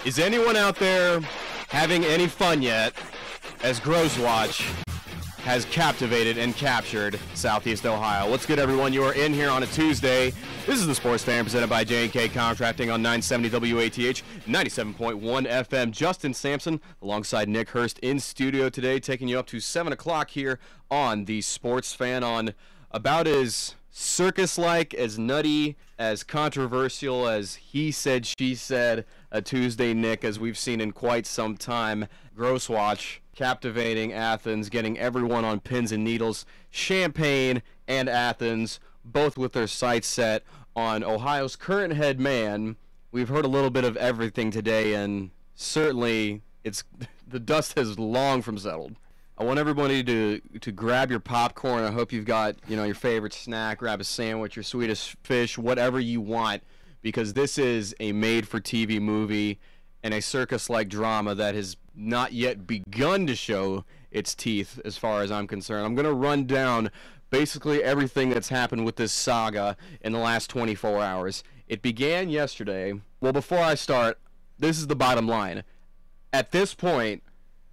Is anyone out there having any fun yet as Gross Watch has captivated and captured Southeast Ohio? What's good, everyone? You are in here on a Tuesday. This is the Sports Fan presented by J&K Contracting on 970 WATH, 97.1 FM. Justin Sampson alongside Nick Hurst in studio today, taking you up to 7 o'clock here on the Sports Fan on about as circus-like, as nutty, as controversial as he said, she said, a Tuesday, Nick, as we've seen in quite some time. Gross Watch captivating Athens, getting everyone on pins and needles. Champaign and Athens, both with their sights set on Ohio's current head man. We've heard a little bit of everything today, and certainly the dust has long from settled. I want everybody to grab your popcorn. I hope you've got, your favorite snack, grab a sandwich, your Swedish fish, whatever you want, because this is a made-for-TV movie and a circus-like drama that has not yet begun to show its teeth as far as I'm concerned. I'm going to run down basically everything that's happened with this saga in the last 24 hours. It began yesterday. Well, before I start, this is the bottom line. At this point,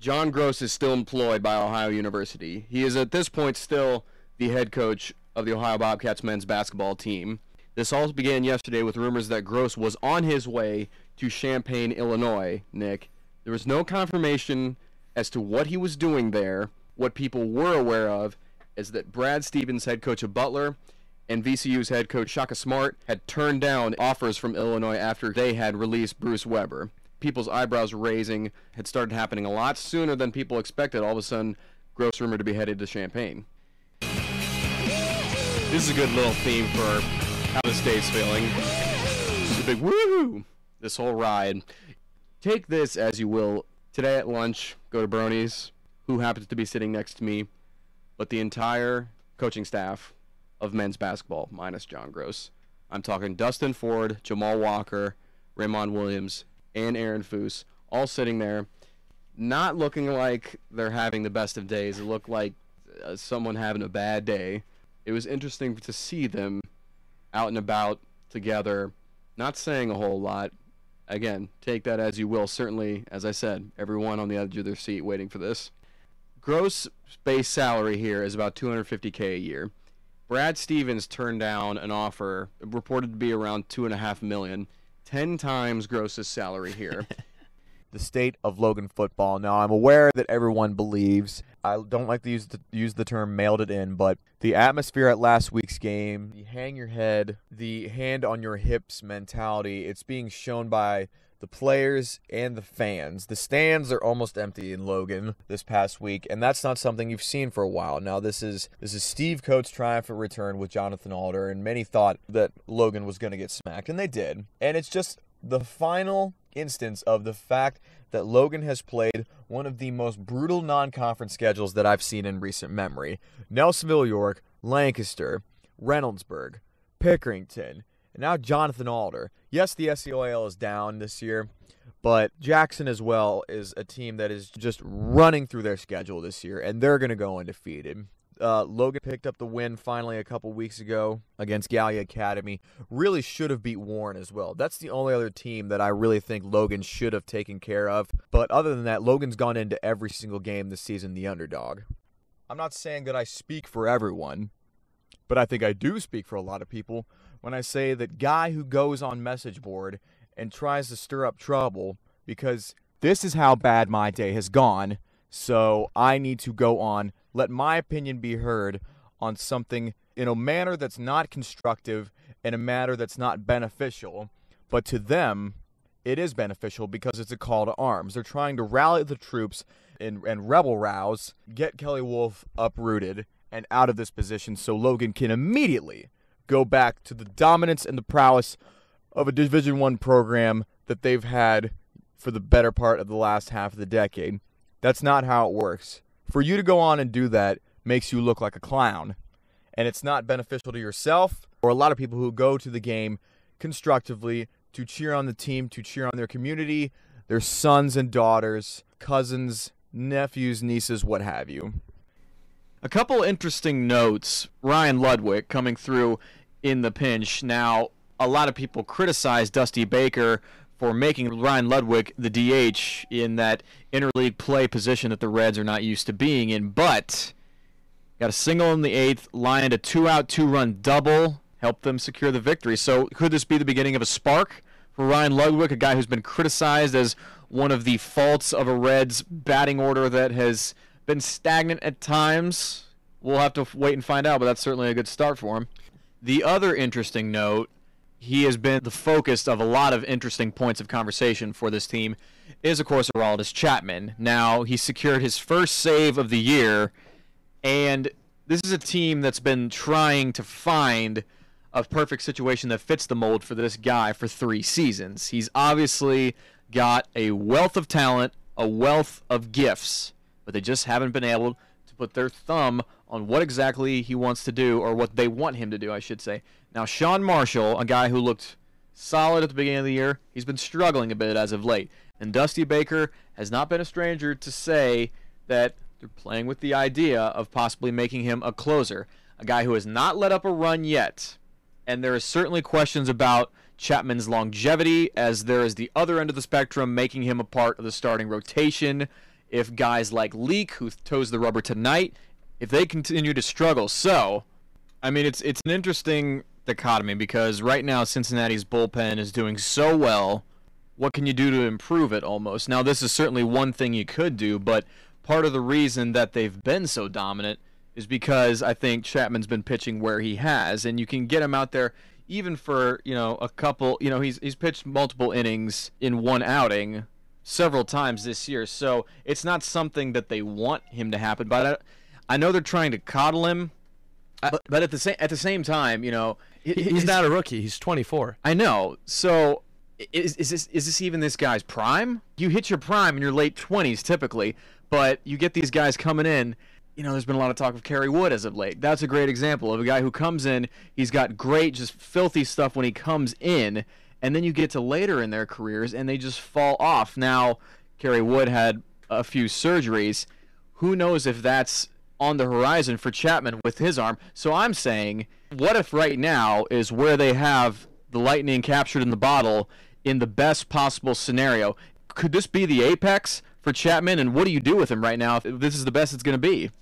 John Gross is still employed by Ohio University. He is at this point still the head coach of the Ohio Bobcats men's basketball team. This all began yesterday with rumors that Gross was on his way to Champaign, Illinois, Nick. There was no confirmation as to what he was doing there. What people were aware of is that Brad Stevens, head coach of Butler, and VCU's head coach Shaka Smart had turned down offers from Illinois after they had released Bruce Weber. People's eyebrows raising had started happening a lot sooner than people expected. All of a sudden, Gross rumored to be headed to Champaign. This is a good little theme for how the state's feeling. It's a big woo! This whole ride. Take this as you will. Today at lunch, go to Brony's, who happens to be sitting next to me, but the entire coaching staff of men's basketball, minus John Gross. I'm talking Dustin Ford, Jamal Walker, Raymond Williams, and Aaron Foose, all sitting there, not looking like they're having the best of days. It looked like someone having a bad day. It was interesting to see them out and about together, not saying a whole lot. Again, take that as you will. Certainly, as I said, everyone on the edge of their seat waiting for this. Gross base salary here is about $250K a year. Brad Stevens turned down an offer reported to be around $2.5 million. 10 times Gross's salary here. The state of Logan football. Now, I'm aware that everyone believes, I don't like to use the term mailed it in, but the atmosphere at last week's game, the hang your head, the hand on your hips mentality, it's being shown by the players and the fans. The stands are almost empty in Logan this past week, and that's not something you've seen for a while. Now, this is Steve Coates' triumphant return with Jonathan Alder, and many thought that Logan was going to get smacked, and they did. And it's just the final instance of the fact that Logan has played one of the most brutal non-conference schedules that I've seen in recent memory. Nelsonville, York, Lancaster, Reynoldsburg, Pickerington, and now Jonathan Alder. Yes, the SEOL is down this year, but Jackson as well is a team that is just running through their schedule this year, and they're going to go undefeated. Logan picked up the win finally a couple weeks ago against Gallia Academy. Really should have beat Warren as well. That's the only other team that I really think Logan should have taken care of. But other than that, Logan's gone into every single game this season the underdog. I'm not saying that I speak for everyone, but I think I do speak for a lot of people when I say that guy who goes on message board and tries to stir up trouble because this is how bad my day has gone, so I need to go on, let my opinion be heard on something in a manner that's not constructive, in a manner that's not beneficial, but to them, it is beneficial because it's a call to arms. They're trying to rally the troops and rebel rouse, get Kelly Wolf uprooted and out of this position so Logan can immediately go back to the dominance and the prowess of a Division I program that they've had for the better part of the last half of the decade. That's not how it works. For you to go on and do that makes you look like a clown. And it's not beneficial to yourself or a lot of people who go to the game constructively to cheer on the team, to cheer on their community, their sons and daughters, cousins, nephews, nieces, what have you. A couple interesting notes. Ryan Ludwig coming through in the pinch. Now, a lot of people criticize Dusty Baker for making Ryan Ludwig the DH in that interleague play position that the Reds are not used to being in. But got a single in the 8th, lined a 2-out, 2-run double, helped them secure the victory. So could this be the beginning of a spark for Ryan Ludwig, a guy who's been criticized as one of the faults of a Reds batting order that has been stagnant at times? We'll have to wait and find out, but that's certainly a good start for him. The other interesting note, he has been the focus of a lot of interesting points of conversation for this team, is, of course, Aroldis Chapman. Now, he secured his first save of the year, and this is a team that's been trying to find a perfect situation that fits the mold for this guy for 3 seasons. He's obviously got a wealth of talent, a wealth of gifts, but they just haven't been able to put their thumb on what exactly he wants to do, or what they want him to do, I should say. Now, Sean Marshall, a guy who looked solid at the beginning of the year, he's been struggling a bit as of late. And Dusty Baker has not been a stranger to say that they're playing with the idea of possibly making him a closer, a guy who has not let up a run yet. And there are certainly questions about Chapman's longevity, as there is the other end of the spectrum, making him a part of the starting rotation. If guys like Leake, who toes the rubber tonight, if they continue to struggle. So, I mean, it's an interesting dichotomy, because right now Cincinnati's bullpen is doing so well. What can you do to improve it almost? Now, this is certainly one thing you could do, but part of the reason that they've been so dominant is because I think Chapman's been pitching where he has, and you can get him out there even for, a couple, he's pitched multiple innings in one outing several times this year, so it's not something that they want him to happen, but I know they're trying to coddle him, but at the same time, he's not a rookie. He's 24. I know. So is this even this guy's prime? You hit your prime in your late 20s typically, but you get these guys coming in. There's been a lot of talk of Kerry Wood as of late. That's a great example of a guy who comes in. He's got great, just filthy stuff when he comes in, and then you get to later in their careers and they just fall off. Now, Kerry Wood had a few surgeries. Who knows if that's on the horizon for Chapman with his arm. So I'm saying, what if right now is where they have the lightning captured in the bottle in the best possible scenario? Could this be the apex for Chapman, and what do you do with him right now if this is the best it's going to be?